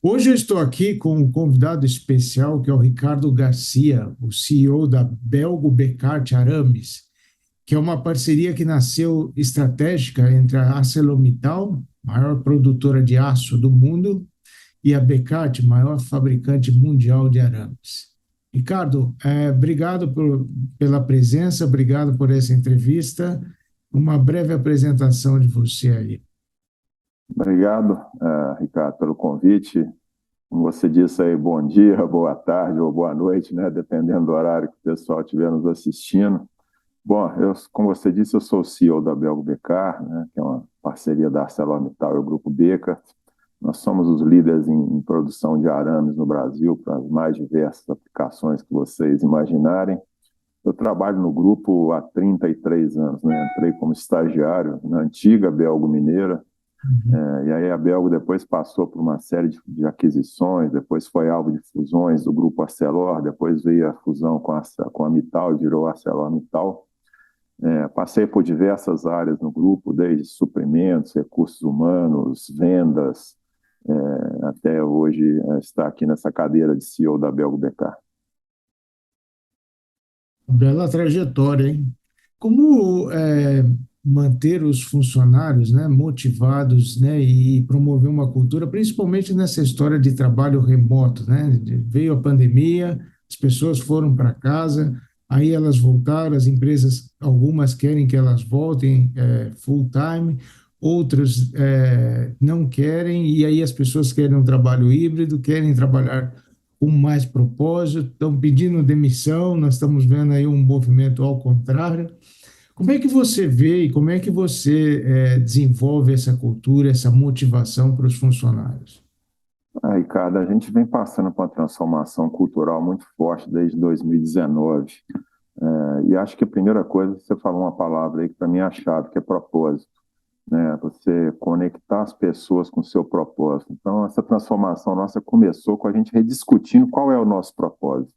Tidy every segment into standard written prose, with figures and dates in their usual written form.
Hoje eu estou aqui com um convidado especial, que é o Ricardo Garcia, o CEO da Belgo Becart Arames, que é uma parceria que nasceu estratégica entre a ArcelorMittal, maior produtora de aço do mundo, e a Becart, maior fabricante mundial de arames. Ricardo, obrigado pela presença, obrigado por essa entrevista. Uma breve apresentação de você aí. Obrigado, Ricardo, pelo convite. Como você disse aí, bom dia, boa tarde ou boa noite, né? Dependendo do horário que o pessoal estiver nos assistindo. Bom, como você disse, eu sou o CEO da Belgo Becar, né? Que é uma parceria da ArcelorMittal e o Grupo Becar. Nós somos os líderes em produção de arames no Brasil para as mais diversas aplicações que vocês imaginarem. Eu trabalho no grupo há 33 anos, né? Entrei como estagiário na antiga Belgo Mineira, Uhum. e aí a Belgo depois passou por uma série de aquisições, depois foi alvo de fusões do grupo Arcelor, depois veio a fusão com a Mittal e virou ArcelorMittal. Passei por diversas áreas no grupo, desde suprimentos, recursos humanos, vendas, até hoje estar aqui nessa cadeira de CEO da Belgo BK. Bela trajetória, hein? Como manter os funcionários, né, motivados, né, e promover uma cultura, principalmente nessa história de trabalho remoto, né? Veio a pandemia, as pessoas foram para casa, aí elas voltaram, as empresas, algumas querem que elas voltem full time, outras não querem, e aí as pessoas querem um trabalho híbrido, querem trabalhar com mais propósito, estão pedindo demissão, nós estamos vendo aí um movimento ao contrário. Como é que você vê e como é que você desenvolve essa cultura, essa motivação para os funcionários? Ricardo, a gente vem passando por uma transformação cultural muito forte desde 2019. E acho que a primeira coisa, você falou uma palavra aí que para mim é a chave, que é propósito, né? Você conectar as pessoas com o seu propósito. Então, essa transformação nossa começou com a gente rediscutindo qual é o nosso propósito.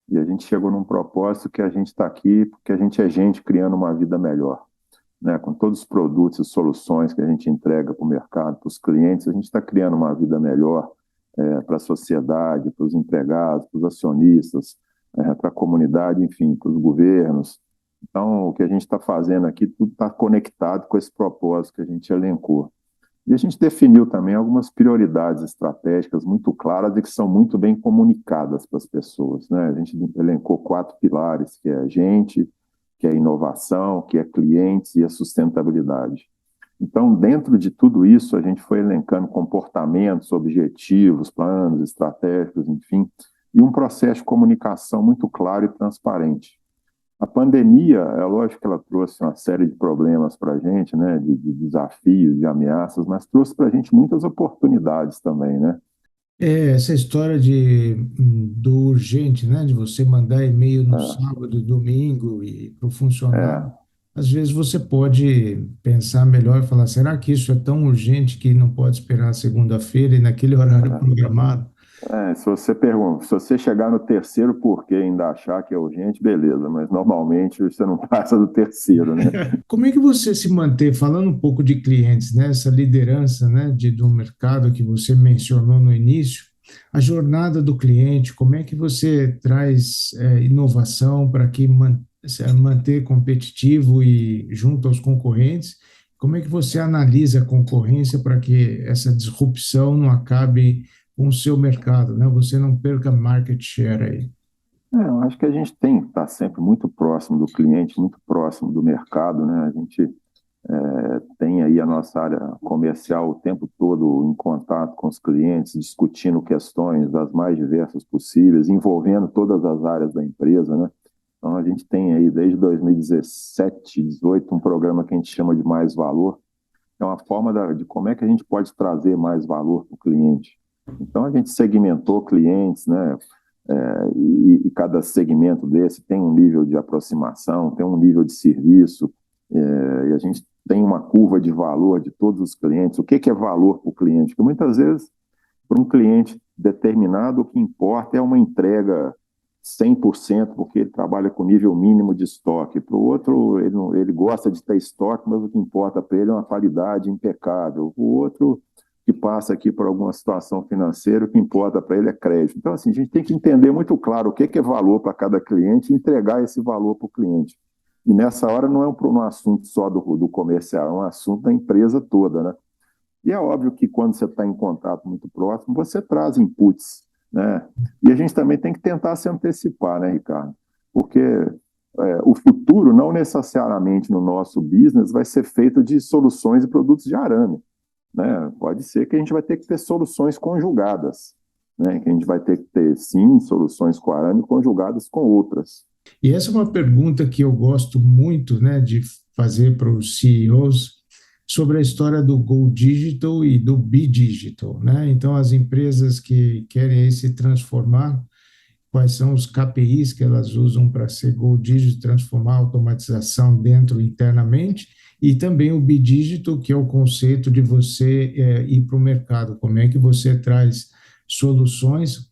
E a gente chegou num propósito que a gente está aqui porque a gente é gente criando uma vida melhor, né? Com todos os produtos e soluções que a gente entrega para o mercado, para os clientes, a gente está criando uma vida melhor para a sociedade, para os empregados, para os acionistas, para a comunidade, enfim, para os governos. Então, o que a gente está fazendo aqui, tudo está conectado com esse propósito que a gente elencou. E a gente definiu também algumas prioridades estratégicas muito claras e que são muito bem comunicadas para as pessoas, né? A gente elencou 4 pilares, que é a gente, que é a inovação, que é clientes e a sustentabilidade. Então, dentro de tudo isso, a gente foi elencando comportamentos, objetivos, planos estratégicos, enfim, e um processo de comunicação muito claro e transparente. A pandemia, é lógico que ela trouxe uma série de problemas para a gente, né, de desafios, de ameaças, mas trouxe para a gente muitas oportunidades também, né? Essa história do urgente, né, de você mandar e-mail no sábado, domingo e para o funcionário, É, às vezes você pode pensar melhor e falar, será que isso é tão urgente que não pode esperar a segunda-feira e naquele horário é. programado? Se você chegar no terceiro porquê e ainda achar que é urgente, beleza, mas normalmente você não passa do terceiro, né? Como é que você se mantém, falando um pouco de clientes, né, essa liderança, né, do mercado que você mencionou no início, a jornada do cliente, como é que você traz inovação para que se manter competitivo e junto aos concorrentes? Como é que você analisa a concorrência para que essa disrupção não acabe com o seu mercado, né? Você não perca market share aí. Eu acho que a gente tem que estar sempre muito próximo do cliente, muito próximo do mercado, né? A gente tem aí a nossa área comercial o tempo todo em contato com os clientes, discutindo questões das mais diversas possíveis, envolvendo todas as áreas da empresa, né? Então a gente tem aí desde 2017, 18 um programa que a gente chama de Mais Valor, é uma forma de como é que a gente pode trazer mais valor para o cliente. Então a gente segmentou clientes, né? E cada segmento desse tem um nível de aproximação, tem um nível de serviço, e a gente tem uma curva de valor de todos os clientes. O que é valor para o cliente? Porque muitas vezes, para um cliente determinado, o que importa é uma entrega 100%, porque ele trabalha com nível mínimo de estoque. Para o outro, ele, não, ele gosta de ter estoque, mas o que importa para ele é uma qualidade impecável. O outro que passa aqui por alguma situação financeira, o que importa para ele é crédito. Então, assim, a gente tem que entender muito claro o que é valor para cada cliente e entregar esse valor para o cliente. E nessa hora não é um assunto só do comercial, é um assunto da empresa toda, né? E é óbvio que quando você está em contato muito próximo, você traz inputs, né? E a gente também tem que tentar se antecipar, né, Ricardo? Porque o futuro não necessariamente no nosso business vai ser feito de soluções e produtos de arame, né? Pode ser que a gente vai ter que ter soluções conjugadas, né? Que a gente vai ter que ter, sim, soluções com arame conjugadas com outras. E essa é uma pergunta que eu gosto muito, né, de fazer para os CEOs sobre a história do Go Digital e do Be Digital, né? Então, as empresas que querem aí se transformar, quais são os KPIs que elas usam para ser Go Digital, transformar a automatização dentro internamente, e também o Be Digital, que é o conceito de você ir para o mercado, como é que você traz soluções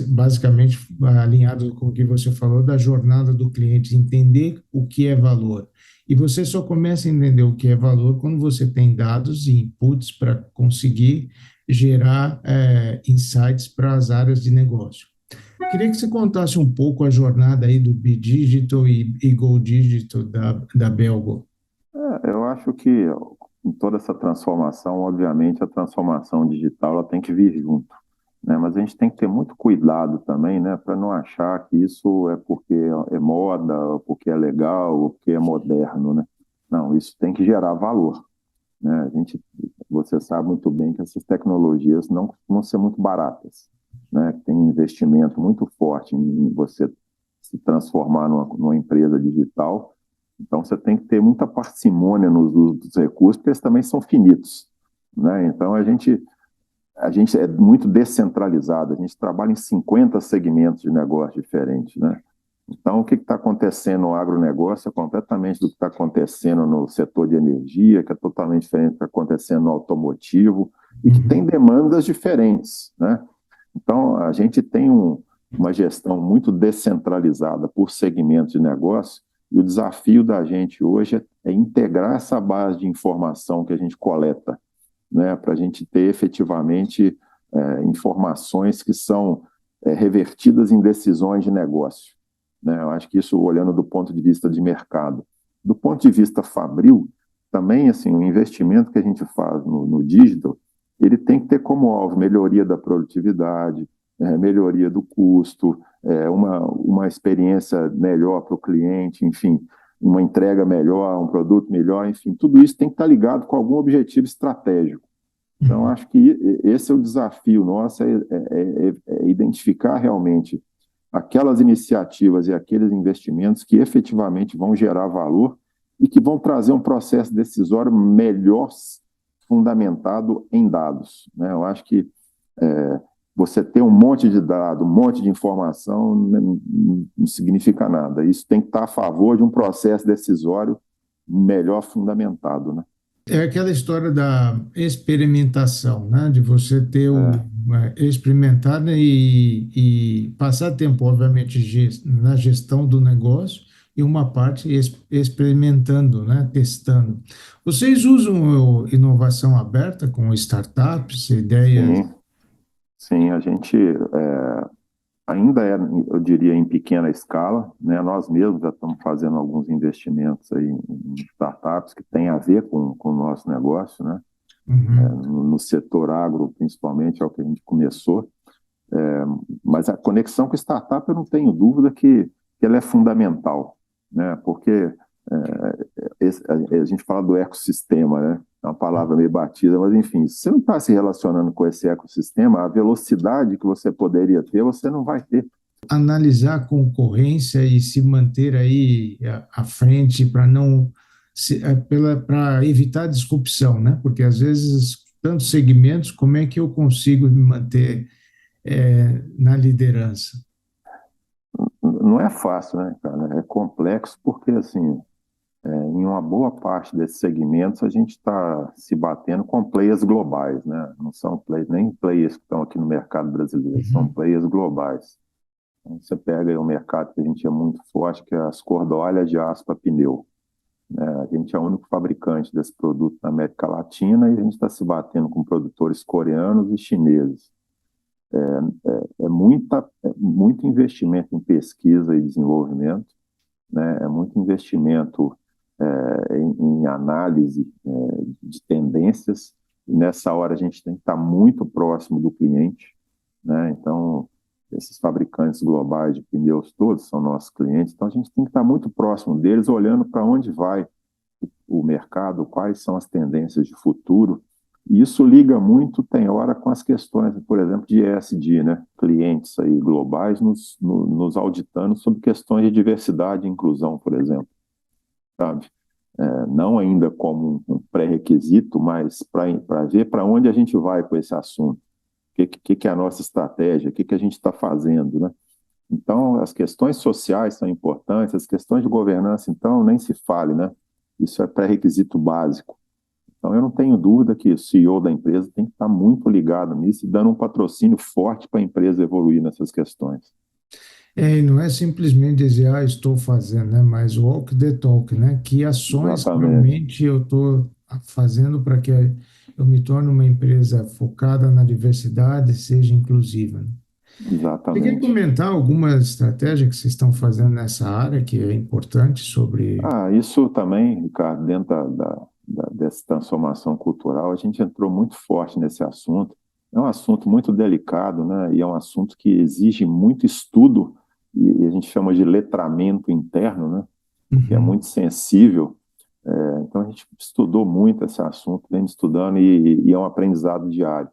basicamente alinhado com o que você falou da jornada do cliente, entender o que é valor. E você só começa a entender o que é valor quando você tem dados e inputs para conseguir gerar insights para as áreas de negócio. Queria que você contasse um pouco a jornada aí do Be Digital e Go Digital da Belgo. Eu acho que em toda essa transformação, obviamente, a transformação digital ela tem que vir junto, né? Mas a gente tem que ter muito cuidado também, né, para não achar que isso é porque é moda, ou porque é legal, ou porque é moderno, né? Não, isso tem que gerar valor, né? Você sabe muito bem que essas tecnologias não costumam ser muito baratas, né? Tem um investimento muito forte em você se transformar numa empresa digital. Então, você tem que ter muita parcimônia no uso dos recursos, porque eles também são finitos, né? Então, a gente é muito descentralizado, a gente trabalha em 50 segmentos de negócio diferentes, né? Então, o que está acontecendo no agronegócio é completamente do que está acontecendo no setor de energia, que é totalmente diferente do que está acontecendo no automotivo, e que tem demandas diferentes, né? Então, a gente tem uma gestão muito descentralizada por segmentos de negócio, e o desafio da gente hoje é integrar essa base de informação que a gente coleta, né, para a gente ter efetivamente informações que são revertidas em decisões de negócio, né? Eu acho que isso olhando do ponto de vista de mercado. Do ponto de vista fabril, também assim, o investimento que a gente faz no digital, ele tem que ter como alvo melhoria da produtividade, melhoria do custo, uma experiência melhor para o cliente, enfim, uma entrega melhor, um produto melhor, enfim, tudo isso tem que estar ligado com algum objetivo estratégico. Então, acho que esse é o desafio nosso, é identificar realmente aquelas iniciativas e aqueles investimentos que efetivamente vão gerar valor e que vão trazer um processo decisório melhor fundamentado em dados, né? Eu acho que você ter um monte de dado, um monte de informação, não significa nada. Isso tem que estar a favor de um processo decisório melhor fundamentado, né? É aquela história da experimentação, né? De você ter É, experimentar, né? E passar tempo, obviamente, na gestão do negócio e uma parte experimentando, né? Testando. Vocês usam inovação aberta com startups, ideias? sim, sim, a gente ainda eu diria, em pequena escala, né? Nós mesmos já estamos fazendo alguns investimentos aí em startups que têm a ver com o nosso negócio, né? Uhum, No setor agro, principalmente, é o que a gente começou. Mas a conexão com startup, eu não tenho dúvida que ela é fundamental, né? Porque a gente fala do ecossistema, né? É uma palavra meio batida, mas enfim, se você não está se relacionando com esse ecossistema, a velocidade que você poderia ter, você não vai ter. analisar a concorrência e se manter aí à frente para não para evitar disrupção, né? Porque às vezes tantos segmentos, como é que eu consigo me manter na liderança? Não é fácil, né, cara? É complexo porque, assim, em uma boa parte desses segmentos a gente está se batendo com players globais, né? Não são players, nem players que estão aqui no mercado brasileiro, são Uhum. players globais. Então, você pega aí um mercado que a gente é muito forte, que é as cordolhas de aço para pneu, A gente é o único fabricante desse produto na América Latina e a gente está se batendo com produtores coreanos e chineses. É muito investimento em pesquisa e desenvolvimento, né? É muito investimento em análise de tendências, e nessa hora a gente tem que estar muito próximo do cliente, né? Então, esses fabricantes globais de pneus todos são nossos clientes, então a gente tem que estar muito próximo deles, olhando para onde vai o mercado, quais são as tendências de futuro. E isso liga muito, tem hora, com as questões, por exemplo, de ESG, né? Clientes aí globais nos auditando sobre questões de diversidade e inclusão, por exemplo, sabe? Não ainda como um pré-requisito, mas para ver para onde a gente vai com esse assunto, que é a nossa estratégia, que a gente está fazendo, né? Então, as questões sociais são importantes, as questões de governança, então, nem se fale, né? Isso é pré-requisito básico. Então, eu não tenho dúvida que o CEO da empresa tem que estar muito ligado nisso e dando um patrocínio forte para a empresa evoluir nessas questões. E não é simplesmente dizer, estou fazendo, né? Mas walk the talk, né? Que ações Exatamente, realmente eu estou fazendo para que eu me torne uma empresa focada na diversidade, seja inclusiva, né? Você quer exatamente. comentar alguma estratégia que vocês estão fazendo nessa área que é importante sobre... Isso também, Ricardo, dentro dessa transformação cultural, a gente entrou muito forte nesse assunto. É um assunto muito delicado, né? E é um assunto que exige muito estudo, e a gente chama de letramento interno, né? Porque é Uhum. muito sensível. Então a gente estudou muito esse assunto, vem estudando e é um aprendizado diário.